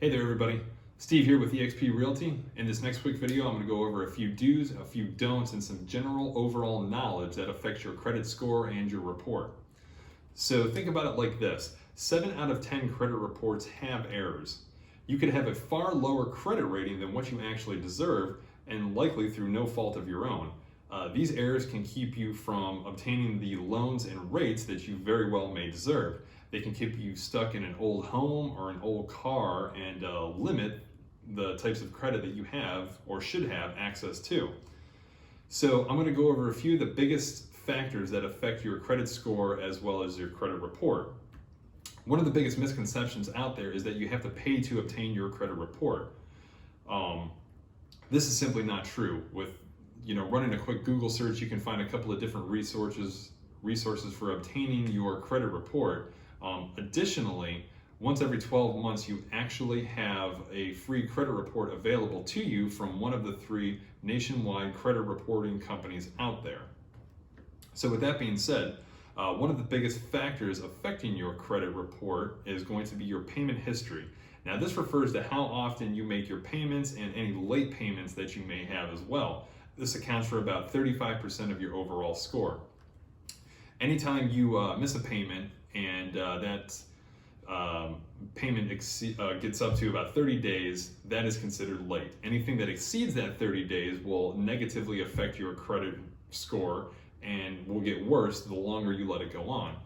Hey there everybody, Steve here with eXp Realty. In this next quick video, I'm going to go over a few do's, a few don'ts, and some general overall knowledge that affects your credit score and your report. So think about it like this, 7 out of 10 credit reports have errors. You could have a far lower credit rating than what you actually deserve, and likely through no fault of your own. These errors can keep you from obtaining the loans and rates that you very well may deserve. They can keep you stuck in an old home or an old car and limit the types of credit that you have or should have access to. So I'm going to go over a few of the biggest factors that affect your credit score as well as your credit report. One of the biggest misconceptions out there is that you have to pay to obtain your credit report. This is simply not true. With running a quick Google search, you can find a couple of different resources for obtaining your credit report. Additionally, once every 12 months, you actually have a free credit report available to you from one of the 3 nationwide credit reporting companies out there. So with that being said, one of the biggest factors affecting your credit report is going to be your payment history. Now this refers to how often you make your payments and any late payments that you may have as well. This accounts for about 35% of your overall score. Anytime you miss a payment and that payment gets up to about 30 days, that is considered late. Anything that exceeds that 30 days will negatively affect your credit score and will get worse the longer you let it go on.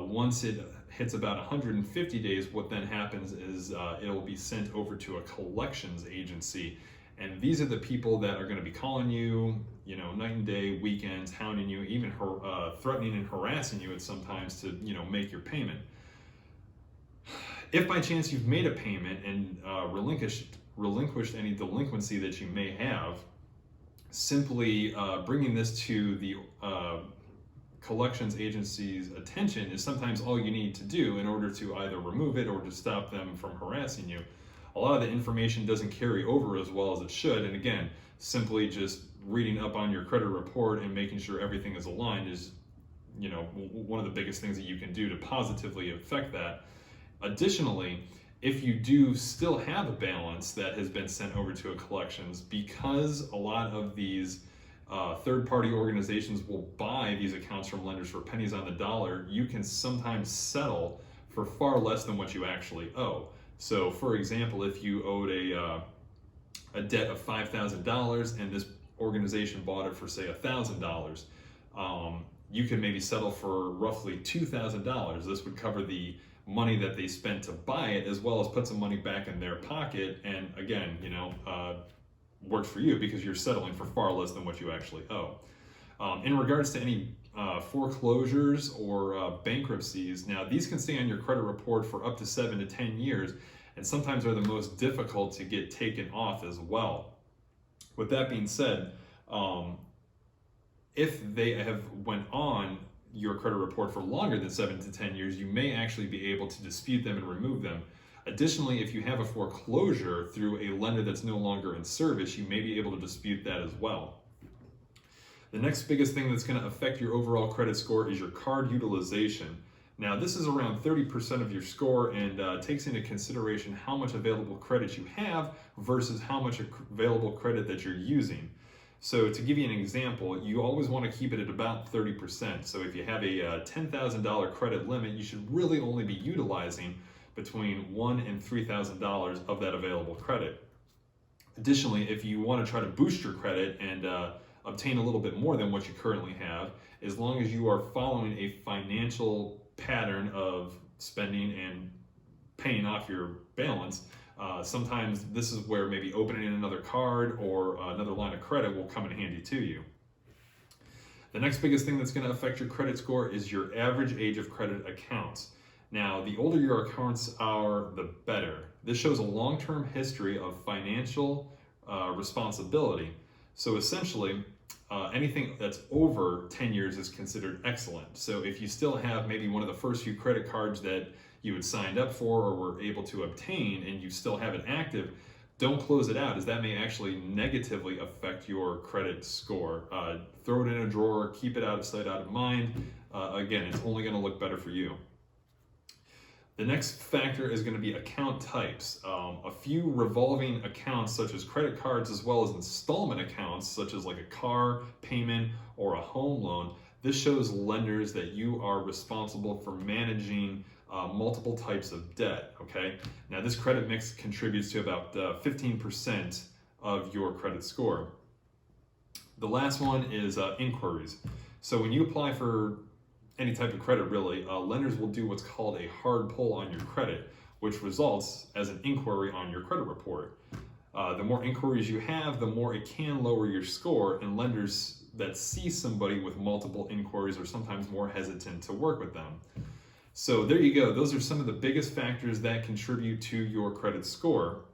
Once it hits about 150 days, what then happens is it will be sent over to a collections agency. And these are the people that are going to be calling you, night and day, weekends, hounding you, even threatening and harassing you at sometimes to, make your payment. If by chance you've made a payment and relinquished any delinquency that you may have, simply bringing this to the collections agency's attention is sometimes all you need to do in order to either remove it or to stop them from harassing you. A lot of the information doesn't carry over as well as it should, and again, simply just reading up on your credit report and making sure everything is aligned is, one of the biggest things that you can do to positively affect that. Additionally, if you do still have a balance that has been sent over to a collections, because a lot of these third-party organizations will buy these accounts from lenders for pennies on the dollar, you can sometimes settle for far less than what you actually owe. So for example, if you owed a debt of $5,000 and this organization bought it for say $1,000, you can maybe settle for roughly $2,000. This would cover the money that they spent to buy it, as well as put some money back in their pocket, and again, works for you because you're settling for far less than what you actually owe. In regards to any foreclosures or bankruptcies, now these can stay on your credit report for up to 7 to 10 years and sometimes are the most difficult to get taken off as well. With that being said, if they have went on your credit report for longer than 7 to 10 years, you may actually be able to dispute them and remove them. Additionally, if you have a foreclosure through a lender that's no longer in service, you may be able to dispute that as well. The next biggest thing that's going to affect your overall credit score is your card utilization. Now, this is around 30% of your score and takes into consideration how much available credit you have versus how much available credit that you're using. So to give you an example, you always want to keep it at about 30%. So if you have a $10,000 credit limit, you should really only be utilizing between $1,000 and $3,000 of that available credit. Additionally, if you want to try to boost your credit and obtain a little bit more than what you currently have, as long as you are following a financial pattern of spending and paying off your balance, sometimes this is where maybe opening another card or another line of credit will come in handy to you. The next biggest thing that's going to affect your credit score is your average age of credit accounts. Now, the older your accounts are, the better. This shows a long-term history of financial responsibility. So essentially, anything that's over 10 years is considered excellent. So if you still have maybe one of the first few credit cards that you had signed up for or were able to obtain and you still have it active, don't close it out, as that may actually negatively affect your credit score. Throw it in a drawer, keep it out of sight, out of mind. Again, it's only going to look better for you. The next factor is going to be account types. A few revolving accounts such as credit cards, as well as installment accounts such as like a car payment or a home loan. This shows lenders that you are responsible for managing multiple types of debt, okay? Now this credit mix contributes to about 15% of your credit score. The last one is inquiries. So when you apply for any type of credit really, lenders will do what's called a hard pull on your credit, which results as an inquiry on your credit report. The more inquiries you have, the more it can lower your score, and lenders that see somebody with multiple inquiries are sometimes more hesitant to work with them. So there you go. Those are some of the biggest factors that contribute to your credit score.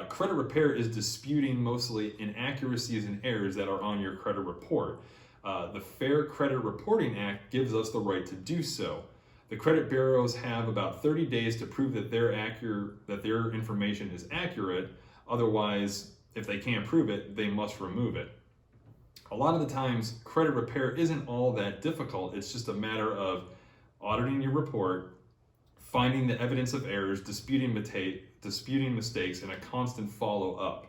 Credit repair is disputing mostly inaccuracies and errors that are on your credit report. The Fair Credit Reporting Act gives us the right to do so. The credit bureaus have about 30 days to prove that their information is accurate. Otherwise, if they can't prove it, they must remove it. A lot of the times, credit repair isn't all that difficult. It's just a matter of auditing your report, finding the evidence of errors, disputing mistakes, and a constant follow-up.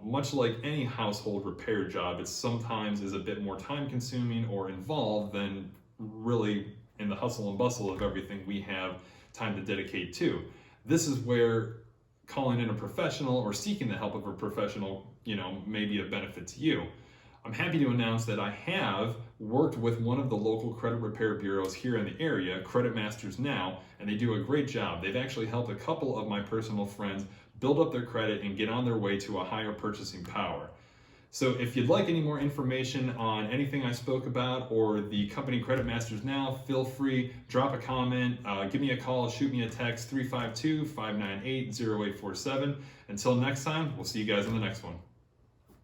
Much like any household repair job, it sometimes is a bit more time-consuming or involved than really in the hustle and bustle of everything we have time to dedicate to. This is where calling in a professional or seeking the help of a professional, may be of benefit to you. I'm happy to announce that I have worked with one of the local credit repair bureaus here in the area, Credit Masters Now, and they do a great job. They've actually helped a couple of my personal friends build up their credit and get on their way to a higher purchasing power. So if you'd like any more information on anything I spoke about or the company Credit Masters Now, feel free, drop a comment, give me a call, shoot me a text, 352-598-0847. Until next time, we'll see you guys in the next one.